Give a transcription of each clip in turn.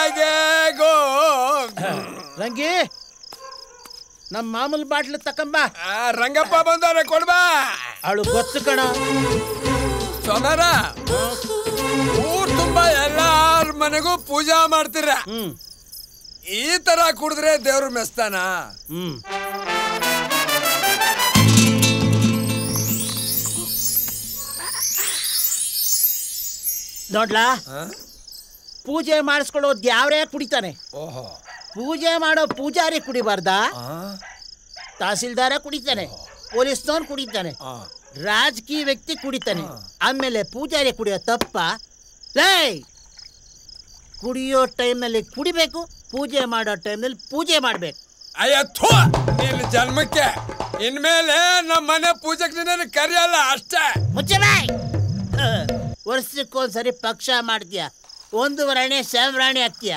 ಹಾಗೆ ಗೋ ರಂಗಿ ನಮ್ಮ ಮಾಮೂಲು ಬಾಟ್ಲು ತಕೊಂಬ. ರಂಗಪ್ಪ ಬಂದವ್ರೆ ಕೊಡ್ಬಾ. ಅವಳು ಗೊತ್ತು ಕಣ ಸೋನಾರ. ಊರ್ ತುಂಬಾ ಎಲ್ಲಾರ ಮನೆಗೂ ಪೂಜಾ ಮಾಡ್ತೀರ. ಈ ತರ ಕುಡಿದ್ರೆ ದೇವ್ರ ಮೆಸ್ತಾನ. ನೋಡ್ಲಾ, ಪೂಜೆ ಮಾಡಿಸ್ಕೊಳ್ಳೋದು ಯಾವ್ರೇ ಕುಡಿತಾನೆ. ಪೂಜೆ ಮಾಡೋ ಪೂಜಾರಿ ಕುಡಿಬಾರ್ದ? ತಹಸೀಲ್ದಾರ ಕುಡಿತಾನೆ, ಪೊಲೀಸ್ನವ್ನು ಕುಡಿತಾನೆ, ರಾಜಕೀಯ ವ್ಯಕ್ತಿ ಕುಡಿತಾನೆ, ಆಮೇಲೆ ಪೂಜಾರಿ ಕುಡಿಯೋ ತಪ್ಪ? ಲೇ, ಕುಡಿಯೋ ಟೈಮ್ನಲ್ಲಿ ಕುಡಿಬೇಕು, ಪೂಜೆ ಮಾಡೋ ಟೈಮ್ನಲ್ಲಿ ಪೂಜೆ ಮಾಡ್ಬೇಕು. ಅಯ್ಯೋ ನಿನ್ನ ಜನ್ಮಕ್ಕೆ ಇನ್ಮೇಲೆ ನಮ್ಮ ಮನೆ ಪೂಜೆಗೆ ನಿನ್ನ ಕರೆಯಲ್ಲ ಅಷ್ಟೇ. ಮುಚ್ಚೆ ಬಾಯ್. ವರ್ಷಕ್ಕೊಂದ್ಸರಿ ಪಕ್ಷ ಮಾಡ್ತೀಯ, 1 ವರ್ಷ ಸಾಮ್ರಾಣಿ ಆಗ್ತೀಯ.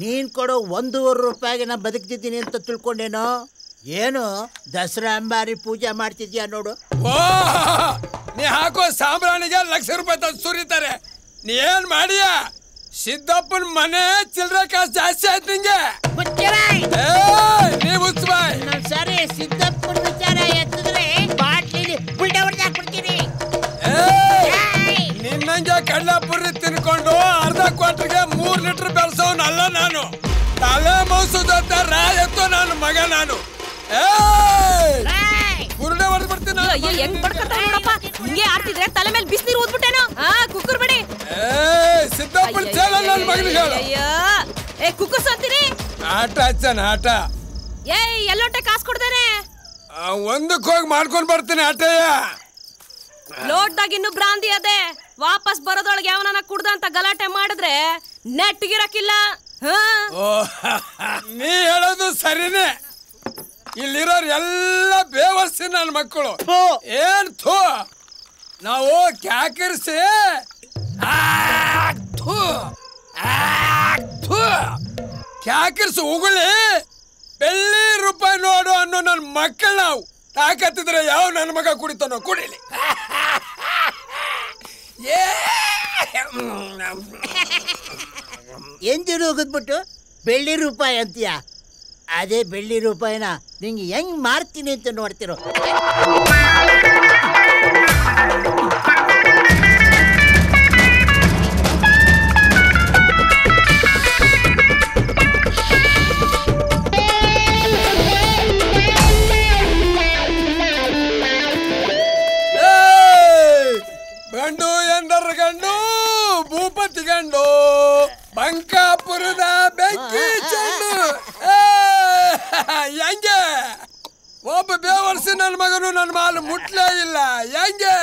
ನೀನ್ ಕೊಡೋ 1.5 ರೂಪಾಯಿಗೆ ನಾ ಬದುಕ್ತಿದ್ದೀನಿ ಅಂತ ತಿಳ್ಕೊಂಡೇನೋ? ಏನು ದಸರಾ ಅಂಬಾರಿ ಪೂಜೆ ಮಾಡ್ತಿದ್ಯಾ ನೋಡು. ಓ, ನೀ ಹಾಕೋ ಸಾಂಬ್ರಾಣಿಗೆ ಲಕ್ಷ ರೂಪಾಯಿ ತಂದು ಸುರಿತಾರೆ. ನೀ ಏನ್ ಮಾಡಿಯ? ಸಿದ್ದಪ್ಪನ ಮನೆ ಚಿಲ್ಲರೆ ಕಾಸು ಜಾಸ್ತಿ ಆಯ್ತು ನಿಂಗೆ. ನೀವು ಸರಿ ಸಿದ್ದಪ್ಪನ ವಿಚಾರ ಎತ್ತಿದ್ರೆ ಬಾಟ್ಲಿ ಬುಲ್ಡ ಹೊಡೆದಾಕ್ಬಿಡ್ತೀನಿ. ನಿನ್ನಂಗೆ ಕಡ್ಲಾಪುರಿ ತಿನ್ಕೊಂಡು ಅರ್ಧ ಕ್ವಾರ್ಟರ್ಗೆ 3 ಲೀಟರ್ ಬೆಳೆಸೋನಲ್ಲ ನಾನು. ತಲೆ ಮೌಸದ ರಾಯತ್ತು ನಾನು ಮಗ ನಾನು. ಬುರುಡೆ ಹೊಡೆದು ಬಿಡ್ತೀನಿ. ಹೆಂಗ್ ಬಡ್ಕತ್ತ ನೋಡಪ್ಪ, ಹಿಂಗೆ ಆಡ್ತಿದ್ರೆ ತಲೆ ಮೇಲೆ ಬಿಸಿನೀರು ಊದ್ಬಿಟ್ಟೇನೋ. ಕುಕ್ಕರ್ ಬಿಡಿ. ಸಿದ್ದಪ್ಪನ ಚೇಳ ನನ್ನ ಮಗನಿಗೆ ಹೇಳು. ಕುಕ್ಕರ್ಸ್ ಅಂತೀನಿ. ಆಟ ಹಚ್ಚನ ಆಟ. ಎಲ್ಲೋಟೆ ಕಾಸು ಕೊಡ್ತೇನೆ. ಒಂದಕ್ಕೆ ಹೋಗಿ ಮಾಡ್ಕೊಂಡ್ ಬರ್ತೀನಿ ಆಟಯ್ಯ. ಲೋಡ್ದಾಗ ಇನ್ನು ಬ್ರಾಂದಿ ಅದೇ. ವಾಪಸ್ ಬರೋದೊಳಗೆ ಯಾವನ ಕುಡ್ದ ಅಂತ ಗಲಾಟೆ ಮಾಡಿದ್ರೆ ನೆಟ್ಗಿರಕ್ಕಿಲ್ಲ. ನೀ ಹೇಳೋದು ಸರಿನೇ. ಇಲ್ಲಿರೋರು ಎಲ್ಲ ಬೇವರ್ಸಿ ನನ್ನ ಮಕ್ಕಳು. ಏನ್ ಥೂ, ನಾವು ಕ್ಯಾಕಿರ್ಸಿ ಕ್ಯಾಕಿರ್ಸಿ ಉಗುಳಿ ಬೆಳ್ಳಿ ರೂಪಾಯಿ ನೋಡು ಅನ್ನೋ ನನ್ನ ಮಕ್ಕಳು. ನಾವು ತಾಕತ್ತಿದ್ರೆ ಯಾವ ನನ್ನ ಮಗ ಕುಡಿತಾನೋ ಕುಡಿಲಿ. ಎಂದಿರು ಹೋಗಿದ್ಬಿಟ್ಟು ಬೆಳ್ಳಿ ರೂಪಾಯಿ ಅಂತೀಯ. ಅದೇ ಬೆಳ್ಳಿ ರೂಪಾಯಿನ ನಿಂಗೆ ಹೆಂಗ್ ಮಾರ್ತೀನಿ ಅಂತ ನೋಡ್ತಿರೋ. ಗಂಡು ಎಂದರ ಗಂಡು ಭೂಪತಿ ಗಂಡು ಬಂಕಾಪುರದ ಬೆಂಕಿ ಚೆಂಡು. ಹೆಂಗೆ ಒಬ್ಬ ಬೇವರ್ಸಿ ನನ್ನ ಮಗನು ನನ್ನ ಮಾಲು ಮುಟ್ಲೇ ಇಲ್ಲ. ಹೆಂಗೆ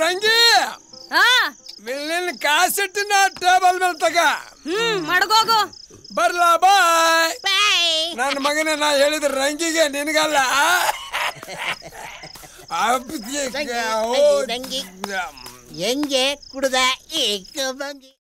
ರಂಗಿ ನಿನ್ನ ಕಾಸಿಟ್ಟಿನ ಟೇಬಲ್ ಮೇಲೆ ತಗ. ಮಡಗೋಗು. ಬರ್ಲಾ ಬಾಯ್. ನನ್ನ ಮಗನೇ ನಾ ಹೇಳಿದ ರಂಗಿಗೆ ನಿನಗಲ್ಲ. ಹೆಂಗೆ ಕುಡ್ದ ಏಕ ಬಂಗಿ.